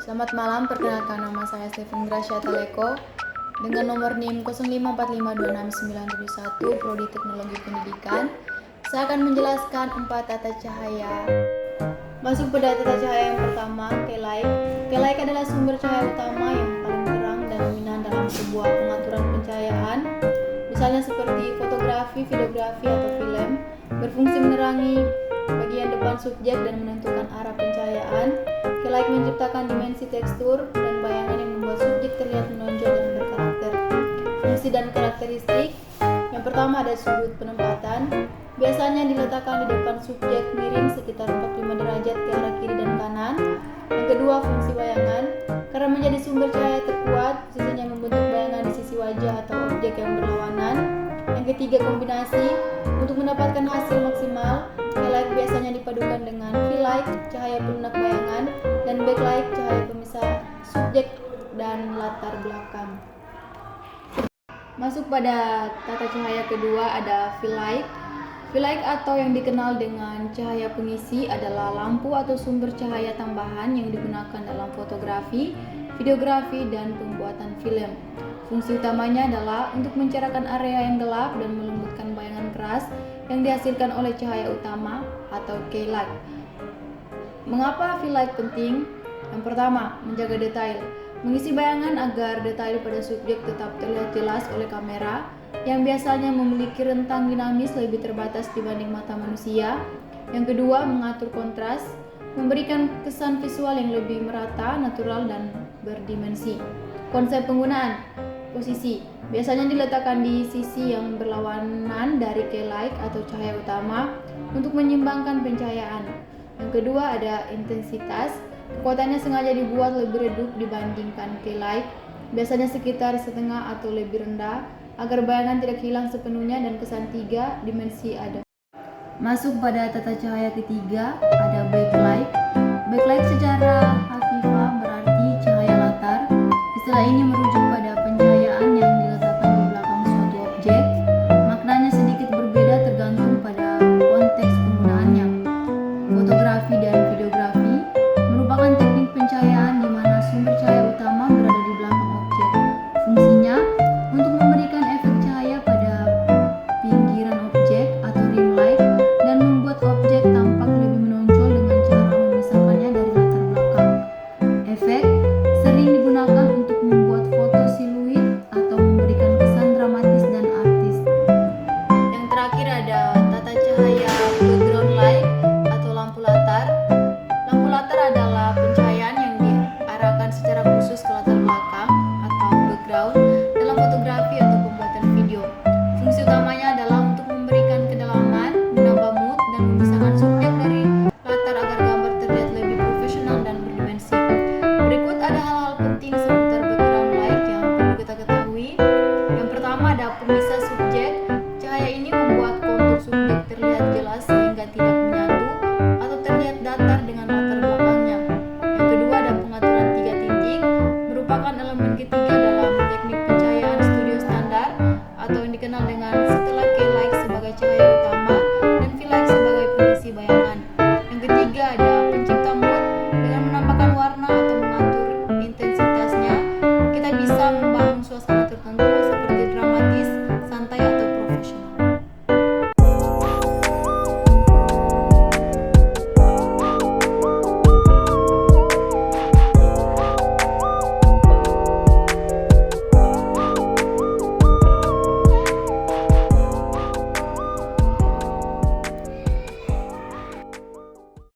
Selamat malam, perkenalkan nama saya Stephen Gracia Taleko dengan nomor NIM 05452691 Prodi Teknologi Pendidikan. Saya akan menjelaskan 4 tata cahaya. Masuk pada tata cahaya yang pertama, K-Light. K-Light adalah sumber cahaya utama yang paling terang dan dominan dalam sebuah pengaturan pencahayaan, misalnya seperti fotografi, videografi, atau film, berfungsi menerangi bagian depan subjek dan menentukan arah pencahayaan. K-Light menciptakan dimensi tekstur dan bayangan yang membuat subjek terlihat menonjol dan berkarakter. Fungsi dan karakteristik. Yang pertama ada sudut penempatan. Biasanya diletakkan di depan subjek miring sekitar 45 derajat ke arah kiri dan kanan. Yang kedua, fungsi bayangan. Karena menjadi sumber cahaya terkuat, posisinya membentuk bayangan di sisi wajah atau objek yang berlawanan. Yang ketiga, kombinasi. Untuk mendapatkan hasil maksimal, K-Light biasanya dipadukan dengan V-Light, cahaya pelunak bayangan, dan backlight, cahaya pemisah subjek dan latar belakang. Masuk pada tata cahaya kedua ada V-Light. V-Light atau yang dikenal dengan cahaya pengisi adalah lampu atau sumber cahaya tambahan yang digunakan dalam fotografi, videografi, dan pembuatan film. Fungsi utamanya adalah untuk mencerahkan area yang gelap dan melembutkan bayangan keras yang dihasilkan oleh cahaya utama atau K-Light. Mengapa V-Light penting? Yang pertama, menjaga detail. Mengisi bayangan agar detail pada subjek tetap terlihat jelas oleh kamera yang biasanya memiliki rentang dinamis lebih terbatas dibanding mata manusia. Yang kedua, mengatur kontras, memberikan kesan visual yang lebih merata, natural, dan berdimensi. Konsep penggunaan. Posisi biasanya diletakkan di sisi yang berlawanan dari K-Light atau cahaya utama untuk menyeimbangkan pencahayaan. Yang kedua ada intensitas. Kekuatannya sengaja dibuat lebih redup dibandingkan K-Light, biasanya sekitar setengah atau lebih rendah, agar bayangan tidak hilang sepenuhnya dan kesan 3 dimensi ada. Masuk pada tata cahaya ketiga ada backlight. Backlight secara